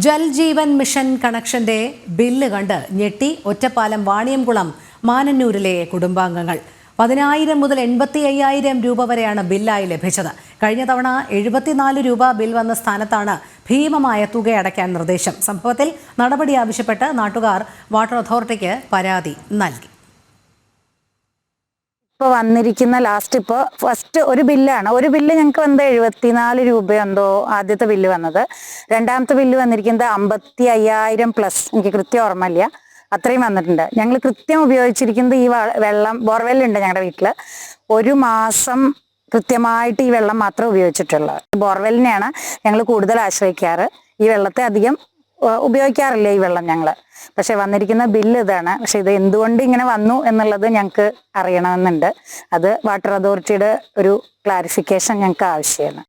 Jal Jeevan mission കണക്ഷന്റെ bill കണ്ട് ഞെട്ടി ഒറ്റപ്പാലം വാണിയംകുളം മാനന്നൂരിലെ കുടുംബാംഗങ്ങൾ. 10,000 മുതൽ 85,000 രൂപ വരെയാണ് ബില്ലായി ലഭിച്ചത്. കഴിഞ്ഞ തവണ 74 രൂപ ബിൽ വന്ന സ്ഥാനത്താണ് ഭീമമായ തുക അടയ്ക്കാൻ നിർദ്ദേശം. സംഭവത്തിൽ നടപടി ആവശ്യപ്പെട്ട് നാട്ടുകാർ വാട്ടർ അതോറിറ്റിക്ക് പരാതി നൽകി. ഇപ്പോൾ വന്നിരിക്കുന്ന ഫസ്റ്റ് ഒരു ബില്ലാണ്. ഒരു ബില്ല് ഞങ്ങൾക്ക് 74 രൂപയെന്തോ ആദ്യത്തെ ബില്ല് വന്നത്. രണ്ടാമത്തെ ബില്ല് വന്നിരിക്കുന്നത് 55,000 പ്ലസ്. എനിക്ക് കൃത്യം ഓർമ്മയില്ല, അത്രയും വന്നിട്ടുണ്ട്. ഞങ്ങൾ കൃത്യം ഉപയോഗിച്ചിരിക്കുന്നത് ഈ വെള്ളം, ബോർവെല്ലുണ്ട് ഞങ്ങളുടെ വീട്ടിൽ. ഒരു മാസം കൃത്യമായിട്ട് ഈ വെള്ളം മാത്രമേ ഉപയോഗിച്ചിട്ടുള്ളൂ. ബോർവെല്ലിനെയാണ് ഞങ്ങൾ കൂടുതൽ ആശ്രയിക്കാറ്. ഈ വെള്ളത്തെ അധികം ഉപയോഗിക്കാറില്ല ഈ വെള്ളം ഞങ്ങൾ. പക്ഷെ വന്നിരിക്കുന്ന ബില്ല് ഇതാണ്. പക്ഷെ ഇത് എന്തുകൊണ്ട് ഇങ്ങനെ വന്നു എന്നുള്ളത് ഞങ്ങൾക്ക് അറിയണമെന്നുണ്ട്. അത് വാട്ടർ അതോറിറ്റിയുടെ ഒരു ക്ലാരിഫിക്കേഷൻ ഞങ്ങൾക്ക് ആവശ്യമാണ്.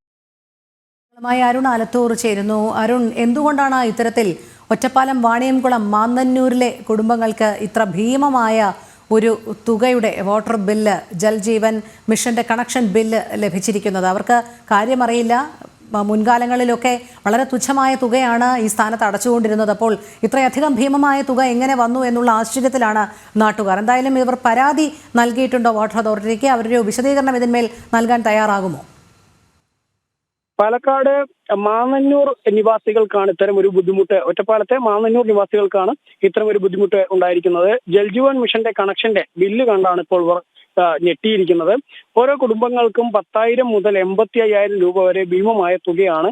അരുൺ ആലത്തൂർ ചേരുന്നു. അരുൺ, എന്തുകൊണ്ടാണ് ഇത്തരത്തിൽ ഒറ്റപ്പാലം വാണിയംകുളം മാന്നന്നൂരിലെ കുടുംബങ്ങൾക്ക് ഇത്ര ഭീമമായ ഒരു തുകയുടെ വാട്ടർ ബില്ല്, ജൽ ജീവൻ മിഷന്റെ കണക്ഷൻ ബില്ല് ലഭിച്ചിരിക്കുന്നത്? അവർക്ക് കാര്യമറിയില്ല. മുൻകാലങ്ങളിലൊക്കെ വളരെ തുച്ഛമായ തുകയാണ് ഈ സ്ഥാനത്ത് അടച്ചുകൊണ്ടിരുന്നത്. അപ്പോൾ ഇത്രയധികം ഭീമമായ തുക എങ്ങനെ വന്നു എന്നുള്ള ആശ്ചര്യത്തിലാണ് നാട്ടുകാർ. എന്തായാലും ഇവർ പരാതി നൽകിയിട്ടുണ്ടോ വാട്ടർ അതോറിറ്റിക്ക്? അവരൊരു വിശദീകരണം ഇതിന്മേൽ നൽകാൻ തയ്യാറാകുമോ? പാലക്കാട് മാന്നന്നൂർ നിവാസികൾക്കാണ് ഇത്തരം ഒരു ബുദ്ധിമുട്ട്. ഒറ്റപ്പാലത്തെ മാന്നന്നൂർ നിവാസികൾക്കാണ് ഇത്തരം ഒരു ബുദ്ധിമുട്ട് ഉണ്ടായിരിക്കുന്നത്. ജൽജീവൻ മിഷന്റെ കണക്ഷന്റെ ബില്ല് കണ്ടാണ് ഇപ്പോൾ ഞെട്ടിയിരിക്കുന്നത്. ഓരോ കുടുംബങ്ങൾക്കും 10,000 മുതൽ 85,000 രൂപ വരെ ഭീമമായ തുകയാണ്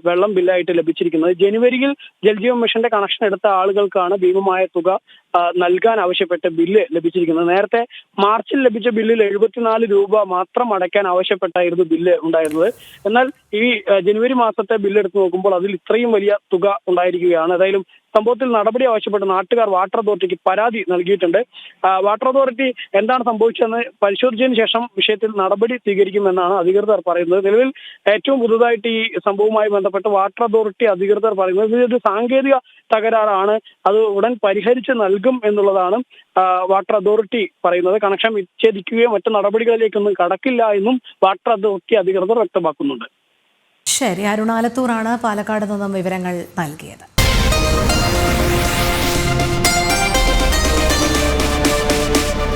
വെള്ളം ബില്ലായിട്ട് ലഭിച്ചിരിക്കുന്നത്. ജനുവരിയിൽ ജൽജീവൻ മിഷന്റെ കണക്ഷൻ എടുത്ത ആളുകൾക്കാണ് ഭീമമായ തുക നൽകാൻ ആവശ്യപ്പെട്ട് ബില്ല് ലഭിച്ചിരിക്കുന്നത്. നേരത്തെ മാർച്ചിൽ ലഭിച്ച ബില്ലിൽ 74 രൂപ മാത്രം അടയ്ക്കാൻ ആവശ്യപ്പെട്ടായിരുന്നു ബില്ല് ഉണ്ടായിരുന്നത്. എന്നാൽ ഈ ജനുവരി മാസത്തെ ബില്ല് എടുത്ത് നോക്കുമ്പോൾ അതിൽ ഇത്രയും വലിയ തുക ഉണ്ടായിരിക്കുകയാണ്. ഏതായാലും സംഭവത്തിൽ നടപടി ആവശ്യപ്പെട്ട് നാട്ടുകാർ വാട്ടർ അതോറിറ്റിക്ക് പരാതി നൽകിയിട്ടുണ്ട്. വാട്ടർ അതോറിറ്റി എന്താണ് സംഭവിച്ചതെന്ന് പരിശോധിച്ചതിന് ശേഷം വിഷയത്തിൽ നടപടി സ്വീകരിക്കുമെന്നാണ് അധികൃതർ പറയുന്നത്. നിലവിൽ ഏറ്റവും പുതുതായിട്ട് ഈ സംഭവവുമായി ബന്ധപ്പെട്ട് വാട്ടർ അതോറിറ്റി അധികൃതർ പറയുന്നത് ഇതൊരു സാങ്കേതിക തകരാറാണ്, അത് ഉടൻ പരിഹരിച്ച് നൽകും എന്നുള്ളതാണ് വാട്ടർ അതോറിറ്റി പറയുന്നത്. കണക്ഷൻ വിച്ഛേദിക്കുകയോ മറ്റു നടപടികളിലേക്കൊന്നും കടക്കില്ല എന്നും വാട്ടർ അതോറിറ്റി അധികൃതർ വ്യക്തമാക്കുന്നുണ്ട്. ശരി, അരുൺ ആലത്തൂറാണ് പാലക്കാട് നിന്നും വിവരങ്ങൾ നൽകിയത്.